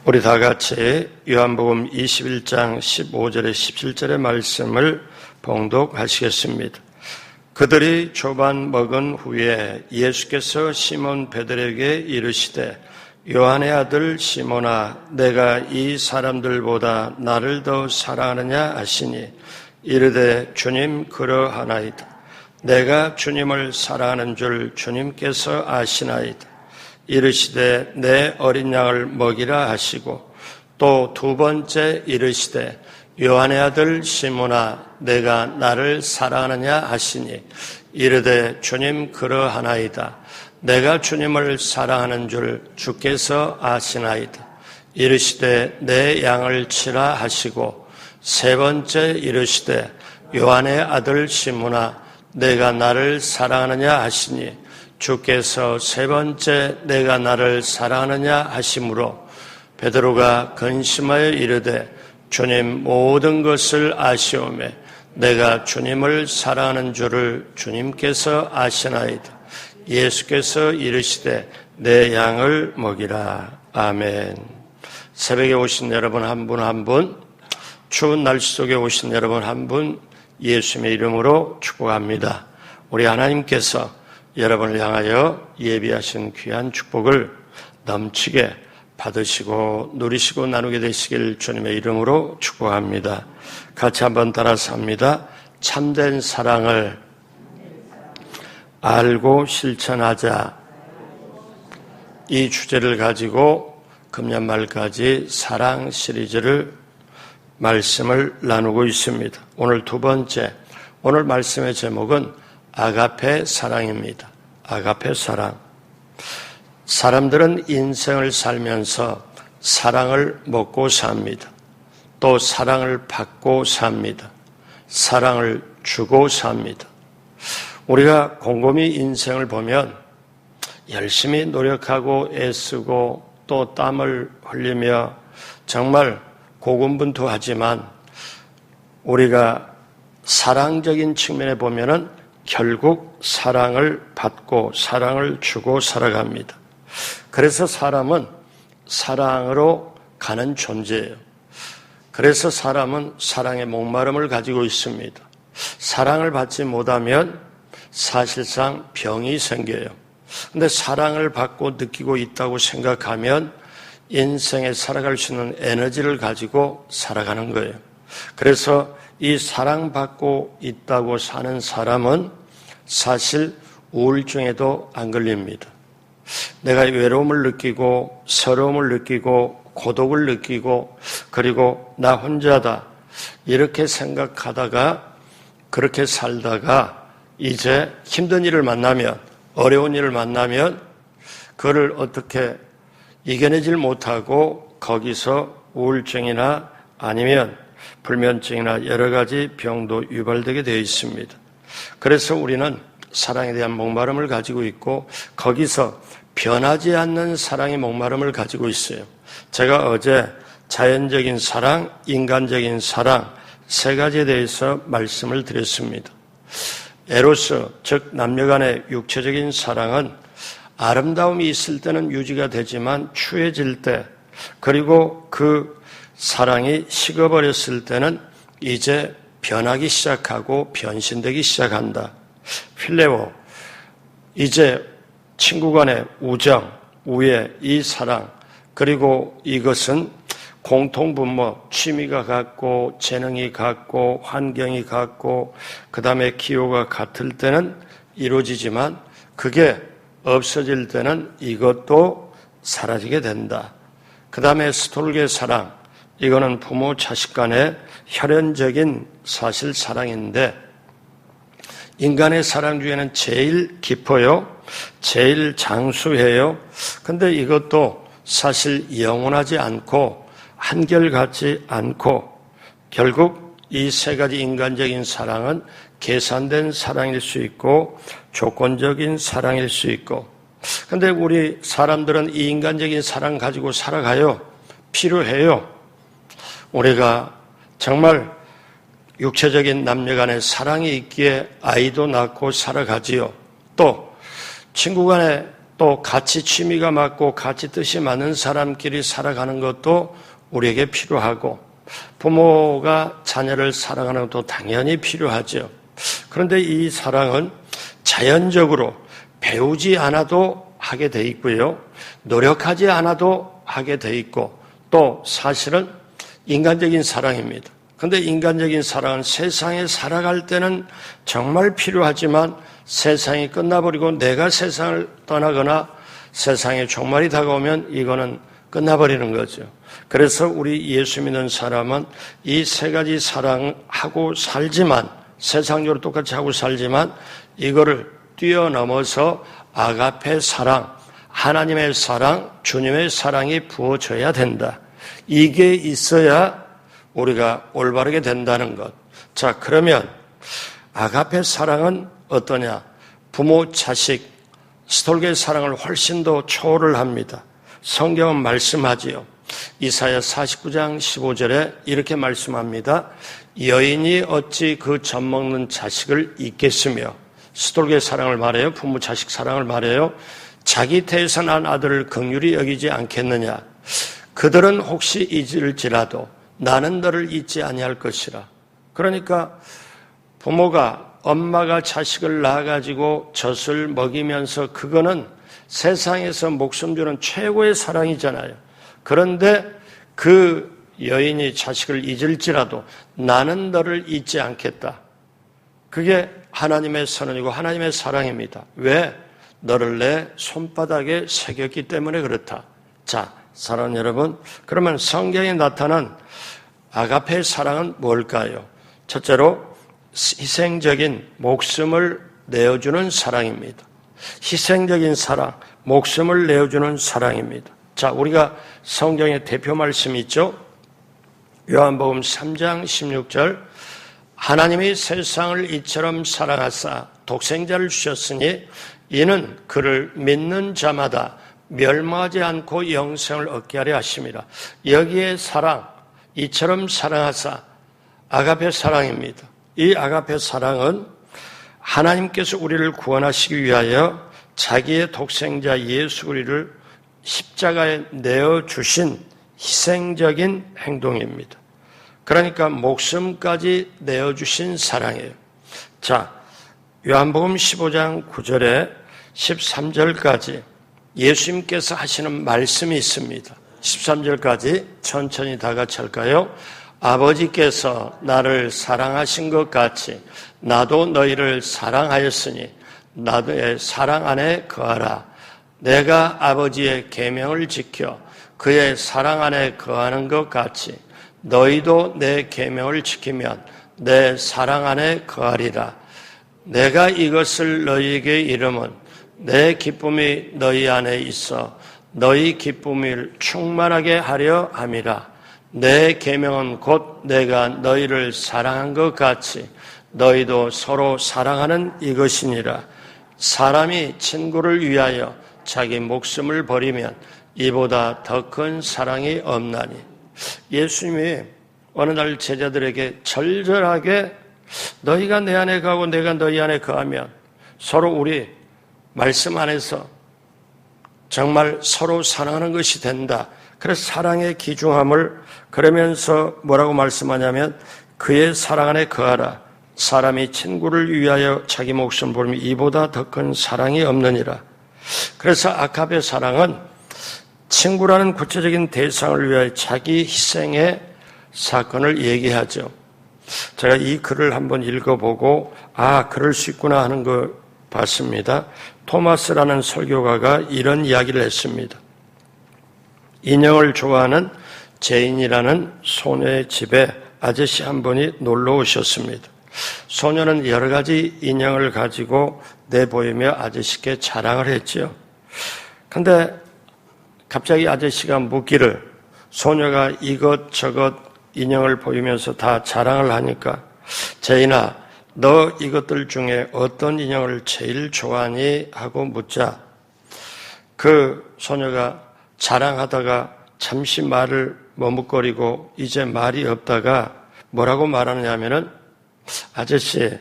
우리 다 같이 요한복음 21장 15절에 17절의 말씀을 봉독하시겠습니다. 그들이 조반 먹은 후에 예수께서 시몬 베드로에게 이르시되 요한의 아들 시몬아 내가 이 사람들보다 나를 더 사랑하느냐 하시니 이르되 주님 그러하나이다. 내가 주님을 사랑하는 줄 주님께서 아시나이다. 이르시되 내 어린 양을 먹이라 하시고 또 두 번째 이르시되 요한의 아들 시몬아 내가 나를 사랑하느냐 하시니 이르되 주님 그러하나이다. 내가 주님을 사랑하는 줄 주께서 아시나이다. 이르시되 내 양을 치라 하시고 세 번째 이르시되 요한의 아들 시몬아 내가 나를 사랑하느냐 하시니 주께서 세 번째 내가 나를 사랑하느냐 하심으로 베드로가 근심하여 이르되 주님 모든 것을 아시오매 내가 주님을 사랑하는 줄을 주님께서 아시나이다. 예수께서 이르시되 내 양을 먹이라. 아멘. 새벽에 오신 여러분 한 분 한 분, 추운 날씨 속에 오신 여러분 한 분 예수님의 이름으로 축복합니다. 우리 하나님께서 여러분을 향하여 예비하신 귀한 축복을 넘치게 받으시고 누리시고 나누게 되시길 주님의 이름으로 축복합니다. 같이 한번 따라서 합니다. 참된 사랑을 알고 실천하자. 이 주제를 가지고 금년 말까지 사랑 시리즈를 말씀을 나누고 있습니다. 오늘 두 번째, 오늘 말씀의 제목은 아가페 사랑입니다. 아가페 사랑. 사람들은 인생을 살면서 사랑을 먹고 삽니다. 또 사랑을 받고 삽니다. 사랑을 주고 삽니다. 우리가 곰곰이 인생을 보면 열심히 노력하고 애쓰고 또 땀을 흘리며 정말 고군분투하지만 우리가 사랑적인 측면에 보면은 결국 사랑을 받고 사랑을 주고 살아갑니다. 그래서 사람은 사랑으로 가는 존재예요. 그래서 사람은 사랑의 목마름을 가지고 있습니다. 사랑을 받지 못하면 사실상 병이 생겨요. 근데 사랑을 받고 느끼고 있다고 생각하면 인생에 살아갈 수 있는 에너지를 가지고 살아가는 거예요. 그래서 이 사랑받고 있다고 사는 사람은 사실 우울증에도 안 걸립니다. 내가 외로움을 느끼고 서러움을 느끼고 고독을 느끼고 그리고 나 혼자다 이렇게 생각하다가 그렇게 살다가 이제 힘든 일을 만나면 어려운 일을 만나면 그걸 어떻게 이겨내질 못하고 거기서 우울증이나 아니면 불면증이나 여러 가지 병도 유발되게 되어 있습니다. 그래서 우리는 사랑에 대한 목마름을 가지고 있고 거기서 변하지 않는 사랑의 목마름을 가지고 있어요. 제가 어제 자연적인 사랑, 인간적인 사랑 세 가지에 대해서 말씀을 드렸습니다. 에로스, 즉 남녀 간의 육체적인 사랑은 아름다움이 있을 때는 유지가 되지만 추해질 때 그리고 그 사랑이 식어버렸을 때는 이제 변하기 시작하고 변신되기 시작한다. 필레오, 이제 친구 간의 우정, 우애, 이 사랑 그리고 이것은 공통분모, 취미가 같고 재능이 같고 환경이 같고 그 다음에 기호가 같을 때는 이루어지지만 그게 없어질 때는 이것도 사라지게 된다. 그 다음에 스톨게 사랑, 이거는 부모 자식 간의 혈연적인 사실 사랑인데 인간의 사랑 중에는 제일 깊어요. 제일 장수해요. 근데 이것도 사실 영원하지 않고 한결같지 않고 결국 이 세 가지 인간적인 사랑은 계산된 사랑일 수 있고 조건적인 사랑일 수 있고 근데 우리 사람들은 이 인간적인 사랑 가지고 살아가요. 필요해요. 우리가 정말 육체적인 남녀 간의 사랑이 있기에 아이도 낳고 살아가지요. 또 친구 간의 또 같이 취미가 맞고 같이 뜻이 맞는 사람끼리 살아가는 것도 우리에게 필요하고 부모가 자녀를 사랑하는 것도 당연히 필요하죠. 그런데 이 사랑은 자연적으로 배우지 않아도 하게 돼 있고요. 노력하지 않아도 하게 돼 있고 또 사실은 인간적인 사랑입니다. 그런데 인간적인 사랑은 세상에 살아갈 때는 정말 필요하지만 세상이 끝나버리고 내가 세상을 떠나거나 세상에 종말이 다가오면 이거는 끝나버리는 거죠. 그래서 우리 예수 믿는 사람은 이 세 가지 사랑하고 살지만 세상적으로 똑같이 하고 살지만 이거를 뛰어넘어서 아가페 사랑, 하나님의 사랑, 주님의 사랑이 부어져야 된다. 이게 있어야 우리가 올바르게 된다는 것. 자, 그러면 아가페 사랑은 어떠냐? 부모, 자식, 스톨게의 사랑을 훨씬 더 초월을 합니다. 성경은 말씀하지요. 이사야 49장 15절에 이렇게 말씀합니다. 여인이 어찌 그 젖먹는 자식을 잊겠으며, 스톨게의 사랑을 말해요. 부모, 자식 사랑을 말해요. 자기 태에서 난 아들을 긍휼히 여기지 않겠느냐. 그들은 혹시 잊을지라도 나는 너를 잊지 아니할 것이라. 그러니까 부모가 엄마가 자식을 낳아가지고 젖을 먹이면서 그거는 세상에서 목숨 주는 최고의 사랑이잖아요. 그런데 그 여인이 자식을 잊을지라도 나는 너를 잊지 않겠다. 그게 하나님의 선언이고 하나님의 사랑입니다. 왜? 너를 내 손바닥에 새겼기 때문에 그렇다. 자, 사랑하는 여러분, 그러면 성경에 나타난 아가페의 사랑은 뭘까요? 첫째로 희생적인 목숨을 내어주는 사랑입니다. 희생적인 사랑, 목숨을 내어주는 사랑입니다. 자, 우리가 성경의 대표 말씀이 있죠? 요한복음 3장 16절 하나님이 세상을 이처럼 사랑하사 독생자를 주셨으니 이는 그를 믿는 자마다 멸망하지 않고 영생을 얻게 하려 하심이라. 여기에 사랑, 이처럼 사랑하사 아가페 사랑입니다. 이 아가페 사랑은 하나님께서 우리를 구원하시기 위하여 자기의 독생자 예수 그리스도를 십자가에 내어주신 희생적인 행동입니다. 그러니까 목숨까지 내어주신 사랑이에요. 자, 요한복음 15장 9절에 13절까지 예수님께서 하시는 말씀이 있습니다. 13절까지 천천히 다 같이 할까요? 아버지께서 나를 사랑하신 것 같이 나도 너희를 사랑하였으니 나의 사랑 안에 거하라. 내가 아버지의 계명을 지켜 그의 사랑 안에 거하는 것 같이 너희도 내 계명을 지키면 내 사랑 안에 거하리라. 내가 이것을 너희에게 이름은 내 기쁨이 너희 안에 있어 너희 기쁨을 충만하게 하려 함이라. 내 계명은 곧 내가 너희를 사랑한 것 같이 너희도 서로 사랑하는 이것이니라. 사람이 친구를 위하여 자기 목숨을 버리면 이보다 더 큰 사랑이 없나니. 예수님이 어느 날 제자들에게 절절하게 너희가 내 안에 거하고 내가 너희 안에 거하면 서로 우리 말씀 안에서 정말 서로 사랑하는 것이 된다. 그래서 사랑의 귀중함을 그러면서 뭐라고 말씀하냐면 그의 사랑 안에 거하라. 사람이 친구를 위하여 자기 목숨을 버리면 이보다 더 큰 사랑이 없느니라. 그래서 아가페 사랑은 친구라는 구체적인 대상을 위하여 자기 희생의 사건을 얘기하죠. 제가 이 글을 한번 읽어보고 그럴 수 있구나 하는 거 봤습니다. 토마스라는 설교가가 이런 이야기를 했습니다. 인형을 좋아하는 제인이라는 소녀의 집에 아저씨 한 분이 놀러 오셨습니다. 소녀는 여러 가지 인형을 가지고 내보이며 아저씨께 자랑을 했지요. 그런데 갑자기 아저씨가 묻기를 소녀가 이것저것 인형을 보이면서 다 자랑을 하니까 제인아 너 이것들 중에 어떤 인형을 제일 좋아하니? 하고 묻자 그 소녀가 자랑하다가 잠시 말을 머뭇거리고 이제 말이 없다가 뭐라고 말하느냐 하면은 아저씨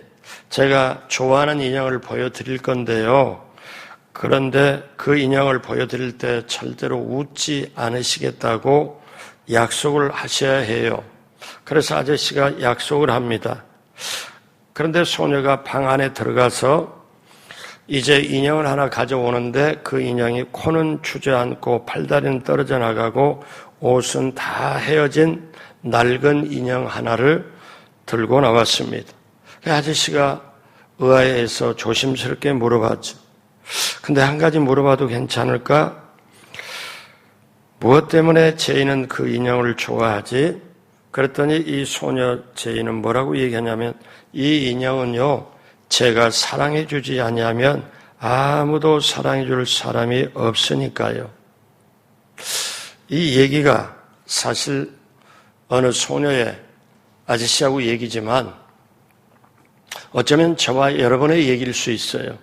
제가 좋아하는 인형을 보여드릴 건데요. 그런데 그 인형을 보여드릴 때 절대로 웃지 않으시겠다고 약속을 하셔야 해요. 그래서 아저씨가 약속을 합니다. 그런데 소녀가 방 안에 들어가서 이제 인형을 하나 가져오는데 그 인형이 코는 주저앉고 팔다리는 떨어져 나가고 옷은 다 헤어진 낡은 인형 하나를 들고 나왔습니다. 아저씨가 의아해서 조심스럽게 물어봤죠. 근데 한 가지 물어봐도 괜찮을까? 무엇 때문에 제이는 그 인형을 좋아하지? 그랬더니 이 소녀 제이는 뭐라고 얘기하냐면 이 인형은요, 제가 사랑해 주지 않으면 아무도 사랑해 줄 사람이 없으니까요. 이 얘기가 사실 어느 소녀의 아저씨하고 얘기지만 어쩌면 저와 여러분의 얘기일 수 있어요.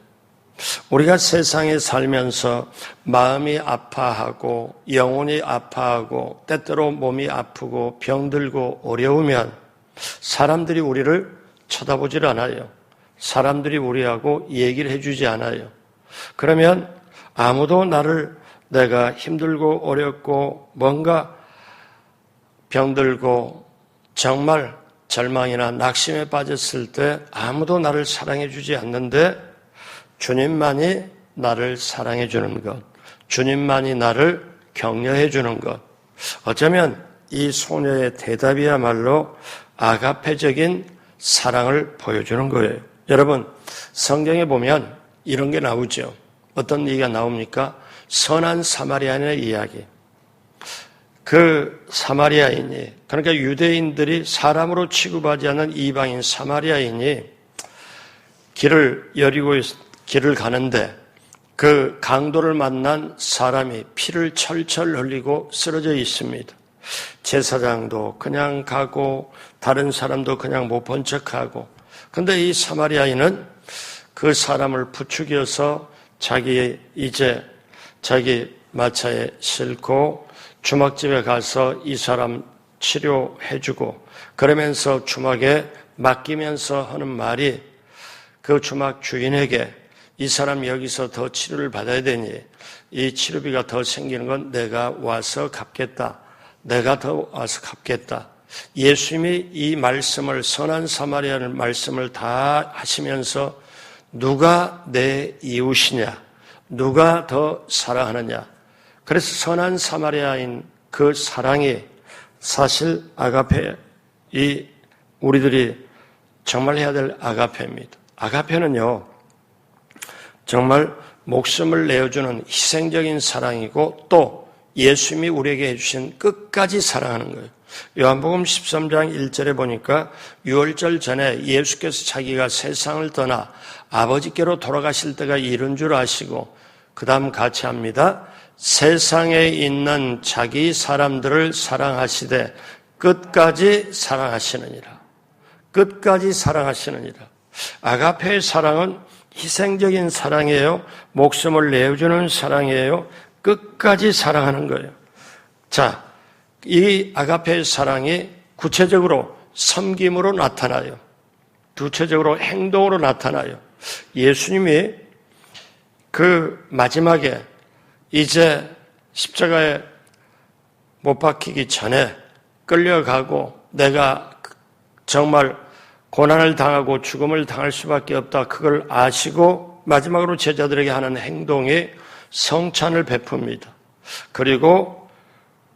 우리가 세상에 살면서 마음이 아파하고 영혼이 아파하고 때때로 몸이 아프고 병들고 어려우면 사람들이 우리를 쳐다보질 않아요. 사람들이 우리하고 얘기를 해주지 않아요. 그러면 아무도 나를 내가 힘들고 어렵고 뭔가 병들고 정말 절망이나 낙심에 빠졌을 때 아무도 나를 사랑해 주지 않는데 주님만이 나를 사랑해 주는 것, 주님만이 나를 격려해 주는 것. 어쩌면 이 소녀의 대답이야말로 아가페적인 사랑을 보여주는 거예요. 여러분, 성경에 보면 이런 게 나오죠. 어떤 얘기가 나옵니까? 선한 사마리아인의 이야기. 그 사마리아인이, 그러니까 유대인들이 사람으로 취급하지 않는 이방인 사마리아인이 길을 가는데 그 강도를 만난 사람이 피를 철철 흘리고 쓰러져 있습니다. 제사장도 그냥 가고 다른 사람도 그냥 못 본 척하고, 근데 이 사마리아인은 그 사람을 부추겨서 자기 마차에 싣고 주막집에 가서 이 사람 치료해주고, 그러면서 주막에 맡기면서 하는 말이 그 주막 주인에게 이 사람 여기서 더 치료를 받아야 되니 이 치료비가 더 생기는 건 내가 와서 갚겠다. 내가 더 와서 갚겠다. 예수님이 이 말씀을, 선한 사마리아의 말씀을 다 하시면서 누가 내 이웃이냐, 누가 더 사랑하느냐. 그래서 선한 사마리아인 그 사랑이 사실 아가페, 이 우리들이 정말 해야 될 아가페입니다. 아가페는요, 정말 목숨을 내어주는 희생적인 사랑이고 또 예수님이 우리에게 해주신 끝까지 사랑하는 거예요. 요한복음 13장 1절에 보니까 유월절 전에 예수께서 자기가 세상을 떠나 아버지께로 돌아가실 때가 이른 줄 아시고 그 다음 같이 합니다. 세상에 있는 자기 사람들을 사랑하시되 끝까지 사랑하시느니라. 끝까지 사랑하시느니라. 아가페의 사랑은 희생적인 사랑이에요. 목숨을 내어주는 사랑이에요. 끝까지 사랑하는 거예요. 자, 이 아가페의 사랑이 구체적으로 섬김으로 나타나요. 구체적으로 행동으로 나타나요. 예수님이 그 마지막에 이제 십자가에 못 박히기 전에 끌려가고 내가 정말 고난을 당하고 죽음을 당할 수밖에 없다. 그걸 아시고 마지막으로 제자들에게 하는 행동이 성찬을 베풉니다. 그리고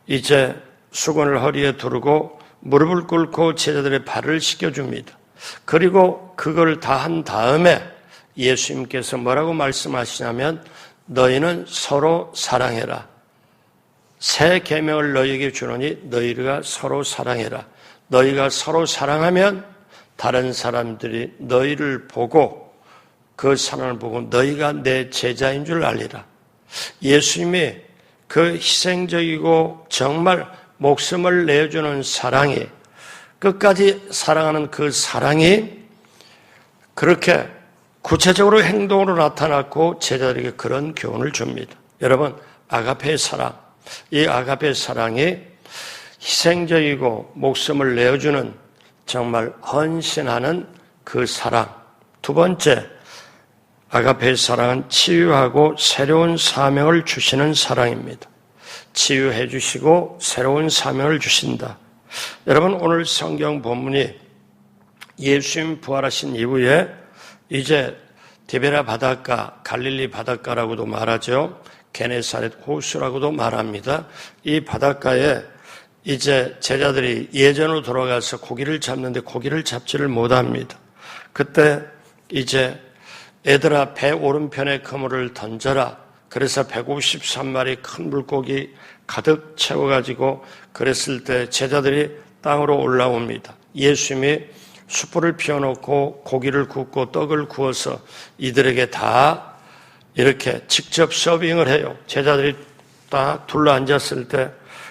이제 수건을 허리에 두르고 무릎을 꿇고 제자들의 발을 씻겨줍니다. 그리고 그걸 다 한 다음에 예수님께서 뭐라고 말씀하시냐면 너희는 서로 사랑해라. 새 계명을 너희에게 주노니 너희가 서로 사랑해라. 너희가 서로 사랑하면 다른 사람들이 너희를 보고 그 사랑을 보고 너희가 내 제자인 줄 알리라. 예수님이 그 희생적이고 정말 목숨을 내주는 사랑이, 끝까지 사랑하는 그 사랑이 그렇게 구체적으로 행동으로 나타났고 제자들에게 그런 교훈을 줍니다. 여러분, 아가페의 사랑, 이 아가페의 사랑이 희생적이고 목숨을 내어주는, 정말 헌신하는 그 사랑. 두 번째, 아가페의 사랑은 치유하고 새로운 사명을 주시는 사랑입니다. 치유해 주시고 새로운 사명을 주신다. 여러분, 오늘 성경 본문이 예수님 부활하신 이후에 이제 디베라 바닷가, 갈릴리 바닷가라고도 말하죠. 게네사렛 호수라고도 말합니다. 이 바닷가에 이제 제자들이 예전으로 돌아가서 고기를 잡는데 고기를 잡지를 못합니다. 그때 이제 얘들아, 배 오른편에 그물을 던져라. 그래서 153마리 큰 물고기 가득 채워가지고 그랬을 때 제자들이 땅으로 올라옵니다. 예수님이 숯불을 피워놓고 고기를 굽고 떡을 구워서 이들에게 다 이렇게 직접 서빙을 해요. 제자들이 딱 둘러앉았을 때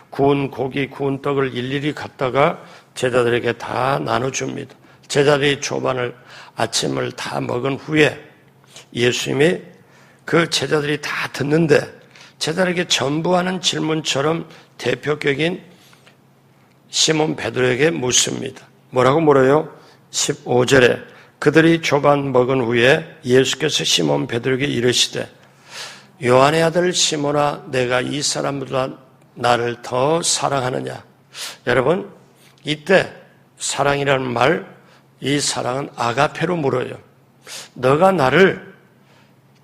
구운 고기, 구운 떡을 일일이 갖다가 제자들에게 다 나눠줍니다. 제자들이 아침을 다 먹은 후에 예수님이 그 제자들이 다 듣는데 제자들에게 전부하는 질문처럼 대표격인 시몬 베드로에게 묻습니다. 뭐라고 물어요? 15절에 그들이 조반 먹은 후에 예수께서 시몬 베드로에게 이르시되 요한의 아들 시몬아, 내가 이 사람보다 나를 더 사랑하느냐? 여러분, 이때 사랑이라는 말, 이 사랑은 아가페로 물어요. 너가 나를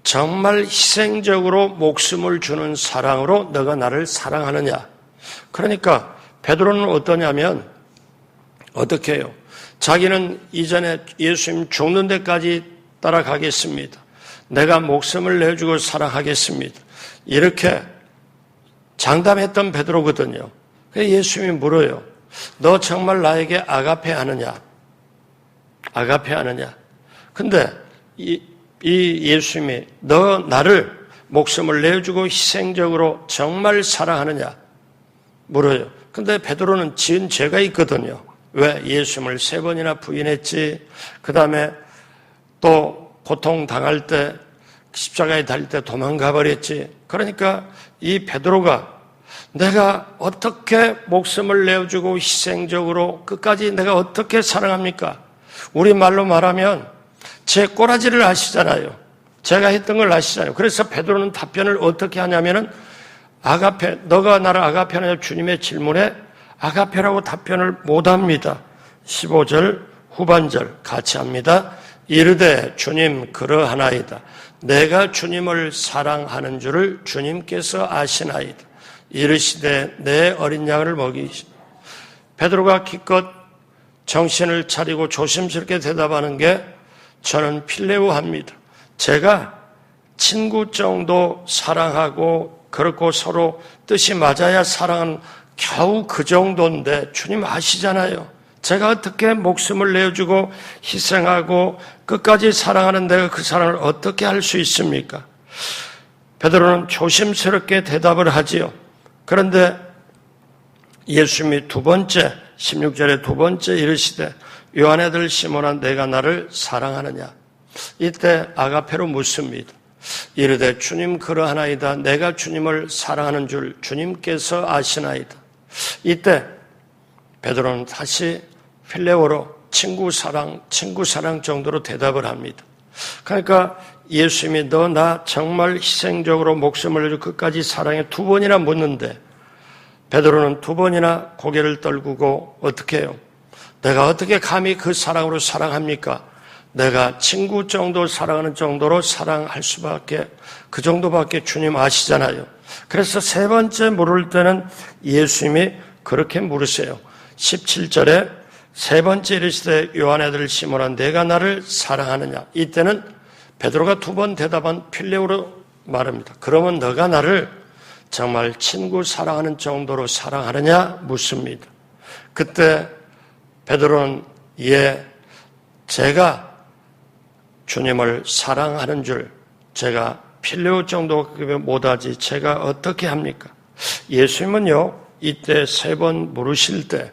정말 희생적으로 목숨을 주는 사랑으로 너가 나를 사랑하느냐? 그러니까 베드로는 어떠냐면 어떻게 해요? 자기는 이전에 예수님 죽는 데까지 따라가겠습니다. 내가 목숨을 내주고 사랑하겠습니다. 이렇게 장담했던 베드로거든요. 그래서 예수님이 물어요. 너 정말 나에게 아가페 하느냐? 아가페 하느냐? 근데 이 예수님이 너 나를 목숨을 내주고 희생적으로 정말 사랑하느냐? 물어요. 근데 베드로는 지은 죄가 있거든요. 왜? 예수님을 3번이나 부인했지. 그 다음에 또 고통당할 때 십자가에 달릴 때 도망가 버렸지. 그러니까 이 베드로가 내가 어떻게 목숨을 내어주고 희생적으로 끝까지 내가 어떻게 사랑합니까? 우리말로 말하면 제 꼬라지를 아시잖아요. 제가 했던 걸 아시잖아요. 그래서 베드로는 답변을 어떻게 하냐면은 아가페, 너가 나를 아가페 하느냐? 주님의 질문에 아가페라고 답변을 못합니다. 15절 후반절 같이 합니다. 이르되 주님 그러하나이다. 내가 주님을 사랑하는 줄을 주님께서 아시나이다. 이르시되 내 어린 양을 먹이시. 베드로가 기껏 정신을 차리고 조심스럽게 대답하는 게 저는 필레오합니다. 제가 친구 정도 사랑하고 그렇고 서로 뜻이 맞아야 사랑하는 겨우 그 정도인데 주님 아시잖아요. 제가 어떻게 목숨을 내어주고 희생하고 끝까지 사랑하는 내가 그 사랑을 어떻게 할 수 있습니까? 베드로는 조심스럽게 대답을 하지요. 그런데 예수님이 16절에 두 번째 이르시되 요한의 아들 시몬아, 내가 나를 사랑하느냐? 이때 아가페로 묻습니다. 이르되 주님 그러하나이다. 내가 주님을 사랑하는 줄 주님께서 아시나이다. 이때 베드로는 다시 필레오로 친구 사랑 정도로 대답을 합니다. 그러니까 예수님이 너 나 정말 희생적으로 목숨을 내고 끝까지 사랑해 2번이나 묻는데 베드로는 2번이나 고개를 떨구고 어떻게 해요? 내가 어떻게 감히 그 사랑으로 사랑합니까? 내가 친구 정도 사랑하는 정도로 사랑할 수밖에, 그 정도밖에 주님 아시잖아요. 그래서 3번째 물을 때는 예수님이 그렇게 물으세요. 17절에 3번째 이르시되 요한의 아들 시몬아, 내가 나를 사랑하느냐? 이때는 베드로가 2번 대답한 필레오로 말합니다. 그러면 너가 나를 정말 친구 사랑하는 정도로 사랑하느냐? 묻습니다. 그때 베드로는 제가 주님을 사랑하는 줄 제가 필레오 정도 못하지 제가 어떻게 합니까? 예수님은요, 이때 3번 물으실 때,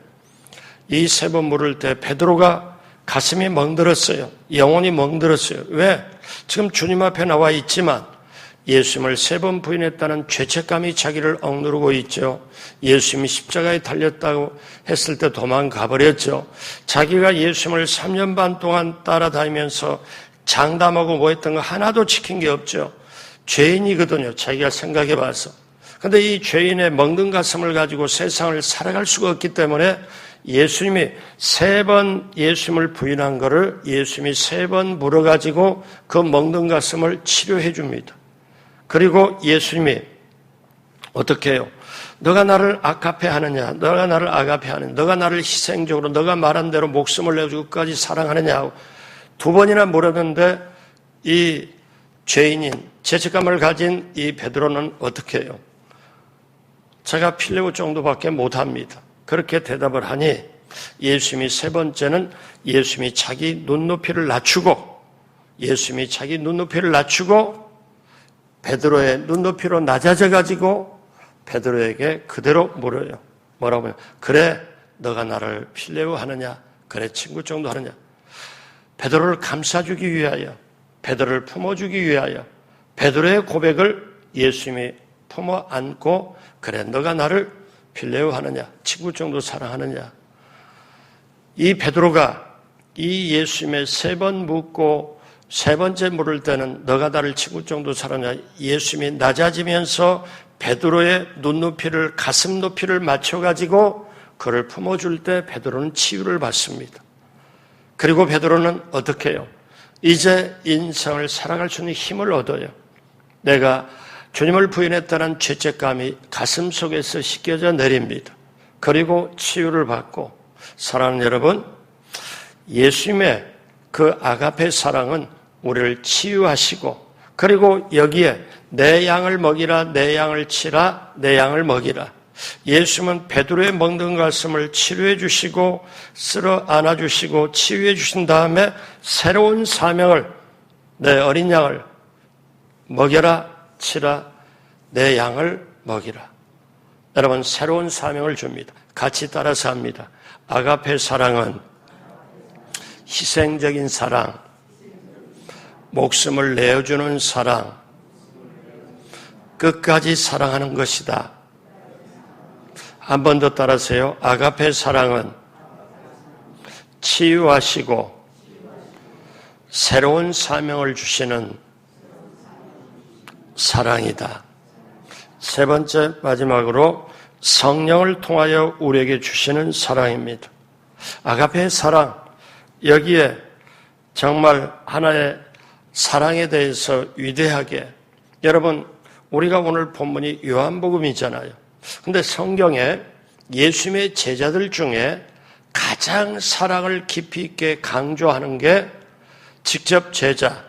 이 3번 물을 때 베드로가 가슴이 멍들었어요. 영혼이 멍들었어요. 왜? 지금 주님 앞에 나와 있지만 예수님을 3번 부인했다는 죄책감이 자기를 억누르고 있죠. 예수님이 십자가에 달렸다고 했을 때 도망가 버렸죠. 자기가 예수님을 3년 반 동안 따라다니면서 장담하고 뭐 했던 거 하나도 지킨 게 없죠. 죄인이거든요. 자기가 생각해 봐서. 근데 이 죄인의 멍든 가슴을 가지고 세상을 살아갈 수가 없기 때문에 예수님이 3번 예수님을 부인한 거를 예수님이 3번 물어가지고 그 멍든 가슴을 치료해 줍니다. 그리고 예수님이 어떻게 해요? 너가 나를 아가페 하느냐? 너가 나를 아가페 하느냐? 너가 나를 희생적으로 너가 말한 대로 목숨을 내주고 끝까지 사랑하느냐? 2번이나 물었는데 이 죄인인 죄책감을 가진 이 베드로는 어떻게 해요? 제가 필레오 정도밖에 못합니다. 그렇게 대답을 하니 예수님이 3번째는 예수님이 자기 눈높이를 낮추고 베드로의 눈높이로 낮아져가지고 베드로에게 그대로 물어요. 뭐라고요? 그래 너가 나를 필레오 하느냐? 그래 친구 정도 하느냐? 베드로를 감싸주기 위하여, 베드로를 품어주기 위하여 베드로의 고백을 예수님이 품어 안고 그래 너가 나를 필레오 하느냐? 친구 정도 사랑하느냐? 이 베드로가 이 예수님의 3번 묻고 3번째 물을 때는 너가 나를 친구 정도 사랑하느냐? 예수님이 낮아지면서 베드로의 눈높이를 가슴 높이를 맞춰가지고 그를 품어줄 때 베드로는 치유를 받습니다. 그리고 베드로는 어떻게 해요? 이제 인생을 살아갈 수 있는 힘을 얻어요. 내가 주님을 부인했다는 죄책감이 가슴 속에서 씻겨져 내립니다. 그리고 치유를 받고 사랑하는 여러분, 예수님의 그 아가페 사랑은 우리를 치유하시고 그리고 여기에 내 양을 먹이라, 내 양을 치라, 내 양을 먹이라. 예수님은 베드로의 멍든 가슴을 치료해 주시고 쓸어 안아 주시고 치유해 주신 다음에 새로운 사명을 내 어린 양을 먹여라, 치라, 내 양을 먹이라. 여러분 새로운 사명을 줍니다. 같이 따라서 합니다. 아가페 사랑은 희생적인 사랑, 목숨을 내어주는 사랑, 끝까지 사랑하는 것이다. 한 번 더 따라하세요. 아가페 사랑은 치유하시고 새로운 사명을 주시는 사랑이다. 3번째 마지막으로 성령을 통하여 우리에게 주시는 사랑입니다. 아가페 사랑, 여기에 정말 하나의 사랑에 대해서 위대하게, 여러분 우리가 오늘 본문이 요한복음이잖아요. 근데 성경에 예수님의 제자들 중에 가장 사랑을 깊이 있게 강조하는 게 직접 제자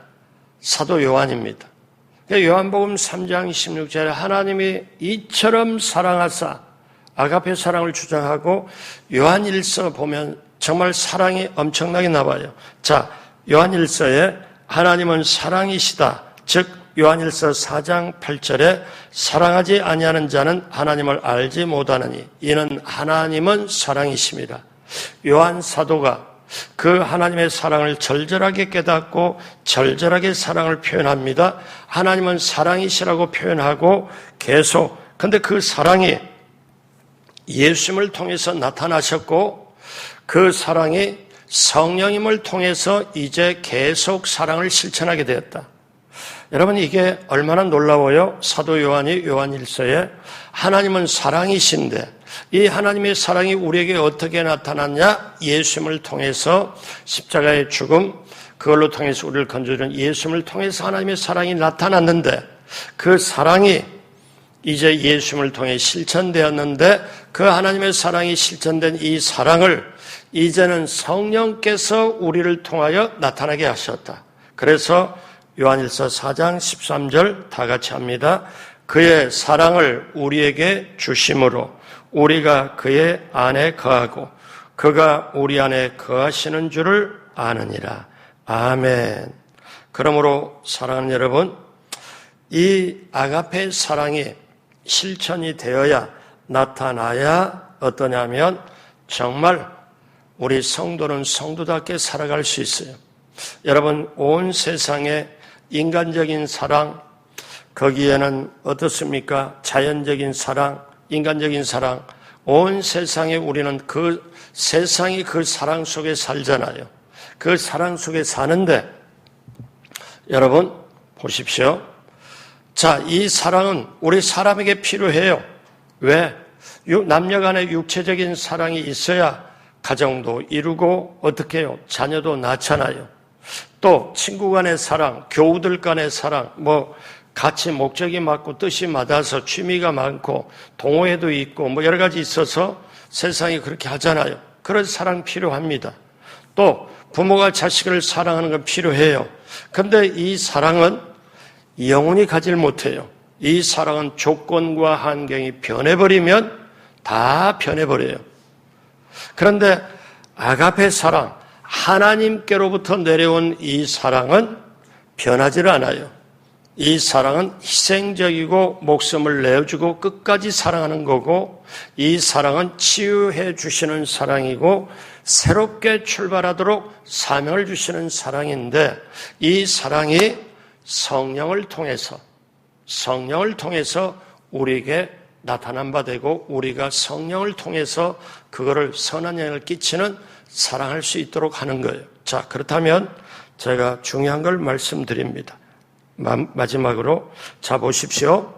사도 요한입니다. 요한복음 3장 16절에 하나님이 이처럼 사랑하사 아가페 사랑을 주장하고 요한일서 보면 정말 사랑이 엄청나게 나와요. 자, 요한일서에 하나님은 사랑이시다. 즉 요한일서 4장 8절에 사랑하지 아니하는 자는 하나님을 알지 못하느니 이는 하나님은 사랑이십니다. 요한 사도가 그 하나님의 사랑을 절절하게 깨닫고 절절하게 사랑을 표현합니다. 하나님은 사랑이시라고 표현하고 계속, 근데 그 사랑이 예수님을 통해서 나타나셨고 그 사랑이 성령님을 통해서 이제 계속 사랑을 실천하게 되었다. 여러분 이게 얼마나 놀라워요? 사도 요한이 요한일서에 하나님은 사랑이신데 이 하나님의 사랑이 우리에게 어떻게 나타났냐? 예수님을 통해서 십자가의 죽음, 그걸로 통해서 우리를 건져주는 예수님을 통해서 하나님의 사랑이 나타났는데 그 사랑이 이제 예수님을 통해 실천되었는데 그 하나님의 사랑이 실천된 이 사랑을 이제는 성령께서 우리를 통하여 나타나게 하셨다. 그래서 요한일서 4장 13절 다 같이 합니다. 그의 사랑을 우리에게 주심으로 우리가 그의 안에 거하고 그가 우리 안에 거하시는 줄을 아느니라. 아멘. 그러므로 사랑하는 여러분, 이 아가페 사랑이 실천이 되어야 나타나야 어떠냐면 정말 우리 성도는 성도답게 살아갈 수 있어요. 여러분 온 세상에 인간적인 사랑, 거기에는 어떻습니까? 자연적인 사랑, 인간적인 사랑, 온 세상에 우리는 그 세상이 그 사랑 속에 살잖아요. 그 사랑 속에 사는데 여러분 보십시오. 자, 이 사랑은 우리 사람에게 필요해요. 왜? 남녀 간의 육체적인 사랑이 있어야 가정도 이루고 어떻게 해요? 자녀도 낳잖아요. 또 친구 간의 사랑, 교우들 간의 사랑, 같이 목적이 맞고 뜻이 맞아서 취미가 많고 동호회도 있고 여러 가지 있어서 세상이 그렇게 하잖아요. 그런 사랑 필요합니다. 또 부모가 자식을 사랑하는 건 필요해요. 그런데 이 사랑은 영원히 가질 못해요. 이 사랑은 조건과 환경이 변해버리면 다 변해버려요. 그런데 아가페 사랑, 하나님께로부터 내려온 이 사랑은 변하지를 않아요. 이 사랑은 희생적이고 목숨을 내어주고 끝까지 사랑하는 거고, 이 사랑은 치유해 주시는 사랑이고 새롭게 출발하도록 사명을 주시는 사랑인데, 이 사랑이 성령을 통해서 우리에게 나타난 바 되고, 우리가 성령을 통해서 그거를 선한 영향을 끼치는 사랑할 수 있도록 하는 거예요. 자, 그렇다면 제가 중요한 걸 말씀드립니다. 마지막으로 자 보십시오.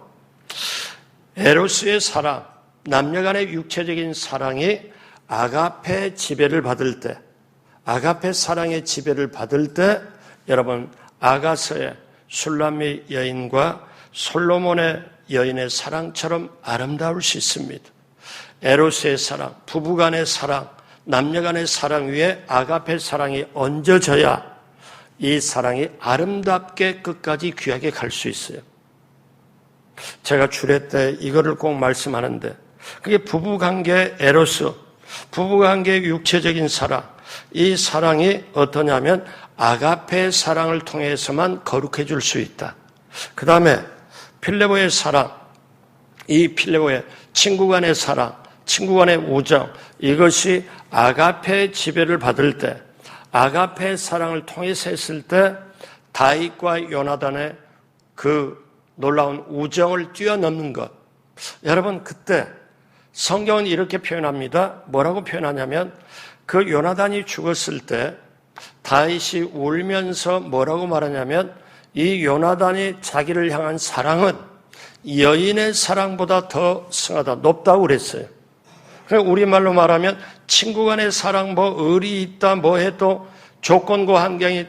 에로스의 사랑, 남녀 간의 육체적인 사랑이 아가페 지배를 받을 때, 아가페 사랑의 지배를 받을 때, 여러분 아가서의 술람미 여인과 솔로몬의 여인의 사랑처럼 아름다울 수 있습니다. 에로스의 사랑, 부부 간의 사랑, 남녀 간의 사랑 위에 아가페 사랑이 얹어져야 이 사랑이 아름답게 끝까지 귀하게 갈 수 있어요. 제가 주례 때 이거를 꼭 말씀하는데, 그게 부부관계 에로스, 부부관계 육체적인 사랑, 이 사랑이 어떠냐면 아가페 사랑을 통해서만 거룩해 줄 수 있다. 그 다음에 필레보의 사랑, 이 필레보의 친구 간의 사랑, 친구 간의 우정, 이것이 아가페 지배를 받을 때, 아가페 사랑을 통해서 했을 때 다윗과 요나단의 그 놀라운 우정을 뛰어넘는 것. 여러분, 그때 성경은 이렇게 표현합니다. 뭐라고 표현하냐면, 그 요나단이 죽었을 때 다윗이 울면서 뭐라고 말하냐면, 이 요나단이 자기를 향한 사랑은 여인의 사랑보다 더 승하다, 높다고 그랬어요. 우리말로 말하면 친구 간의 사랑, 의리 있다 해도 조건과 환경이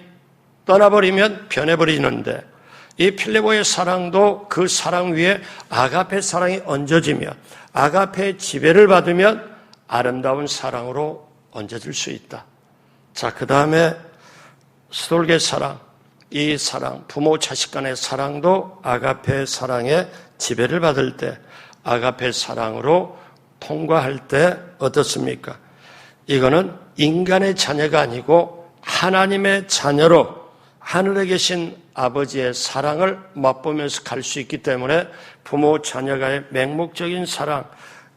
떠나버리면 변해버리는데, 이 필레보의 사랑도 그 사랑 위에 아가페 사랑이 얹어지면, 아가페의 지배를 받으면 아름다운 사랑으로 얹어질 수 있다. 자, 그 다음에 스돌게 사랑, 이 사랑, 부모 자식 간의 사랑도 아가페 사랑의 지배를 받을 때, 아가페 사랑으로 통과할 때 어떻습니까? 이거는 인간의 자녀가 아니고 하나님의 자녀로 하늘에 계신 아버지의 사랑을 맛보면서 갈 수 있기 때문에 부모 자녀가의 맹목적인 사랑,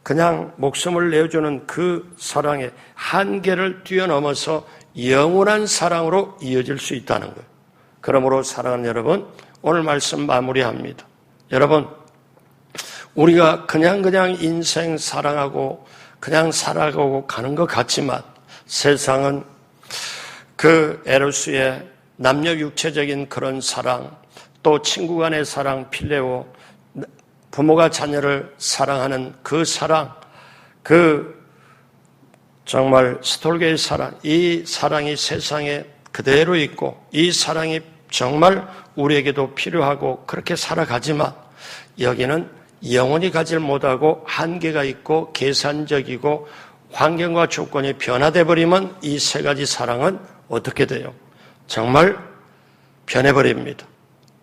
그냥 목숨을 내어주는 그 사랑의 한계를 뛰어넘어서 영원한 사랑으로 이어질 수 있다는 거예요. 그러므로 사랑하는 여러분, 오늘 말씀 마무리합니다. 여러분, 우리가 그냥 인생 사랑하고 그냥 살아가고 가는 것 같지만, 세상은 그 에로스의 남녀 육체적인 그런 사랑, 또 친구 간의 사랑, 필레오, 부모가 자녀를 사랑하는 그 사랑, 그 정말 스톨게의 사랑, 이 사랑이 세상에 그대로 있고, 이 사랑이 정말 우리에게도 필요하고 그렇게 살아가지만, 여기는 영원히 가질 못하고 한계가 있고 계산적이고 환경과 조건이 변화돼 버리면 이 세 가지 사랑은 어떻게 돼요? 정말 변해버립니다.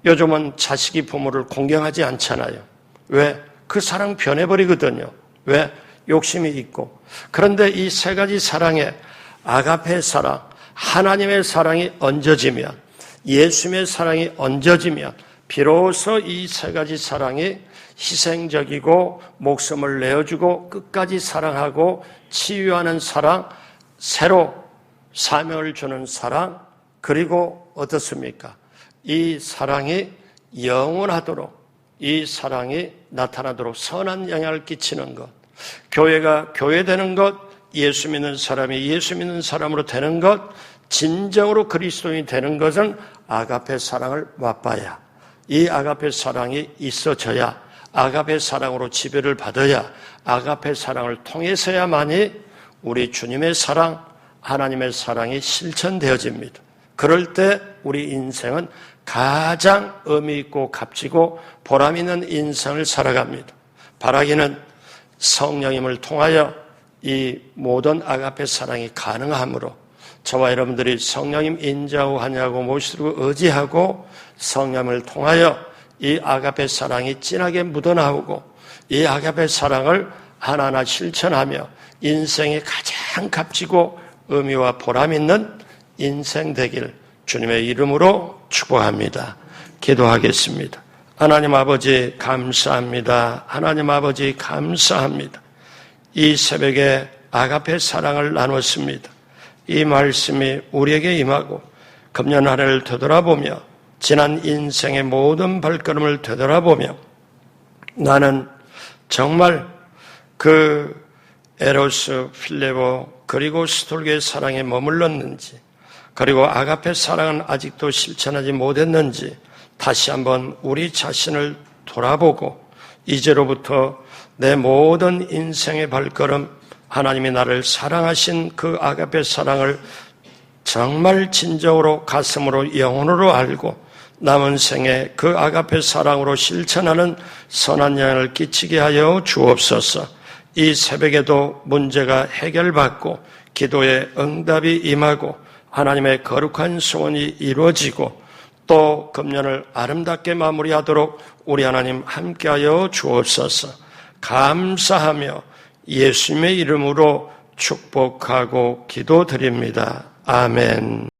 요즘은 자식이 부모를 공경하지 않잖아요. 왜? 그 사랑 변해버리거든요. 왜? 욕심이 있고. 그런데 이 세 가지 사랑에 아가페 사랑, 하나님의 사랑이 얹어지면, 예수님의 사랑이 얹어지면 비로소 이 세 가지 사랑이 희생적이고 목숨을 내어주고 끝까지 사랑하고 치유하는 사랑, 새로 사명을 주는 사랑, 그리고 어떻습니까? 이 사랑이 영원하도록, 이 사랑이 나타나도록 선한 영향을 끼치는 것, 교회가 교회되는 것, 예수 믿는 사람이 예수 믿는 사람으로 되는 것, 진정으로 그리스도인이 되는 것은 아가페 사랑을 맛봐야, 이 아가페 사랑이 있어져야, 아가페 사랑으로 지배를 받아야, 아가페 사랑을 통해서야만이 우리 주님의 사랑, 하나님의 사랑이 실천되어집니다. 그럴 때 우리 인생은 가장 의미 있고 값지고 보람 있는 인생을 살아갑니다. 바라기는 성령님을 통하여 이 모든 아가페 사랑이 가능하므로 저와 여러분들이 성령님 인자하고 하냐고 모시고 의지하고 성령을 통하여 이 아가페 사랑이 진하게 묻어나오고 이 아가페 사랑을 하나하나 실천하며 인생이 가장 값지고 의미와 보람 있는 인생 되길 주님의 이름으로 축복합니다. 기도하겠습니다. 하나님 아버지 감사합니다. 하나님 아버지 감사합니다. 이 새벽에 아가페 사랑을 나눴습니다. 이 말씀이 우리에게 임하고 금년 한 해를 되돌아보며 지난 인생의 모든 발걸음을 되돌아보며 나는 정말 그 에로스, 필레보 그리고 스톨게의 사랑에 머물렀는지, 그리고 아가페 사랑은 아직도 실천하지 못했는지 다시 한번 우리 자신을 돌아보고 이제로부터 내 모든 인생의 발걸음, 하나님이 나를 사랑하신 그 아가페 사랑을 정말 진정으로 가슴으로 영혼으로 알고 남은 생에 그 아가페 사랑으로 실천하는 선한 영향을 끼치게 하여 주옵소서. 이 새벽에도 문제가 해결받고 기도의 응답이 임하고 하나님의 거룩한 소원이 이루어지고 또 금년을 아름답게 마무리하도록 우리 하나님 함께하여 주옵소서. 감사하며 예수님의 이름으로 축복하고 기도드립니다. 아멘.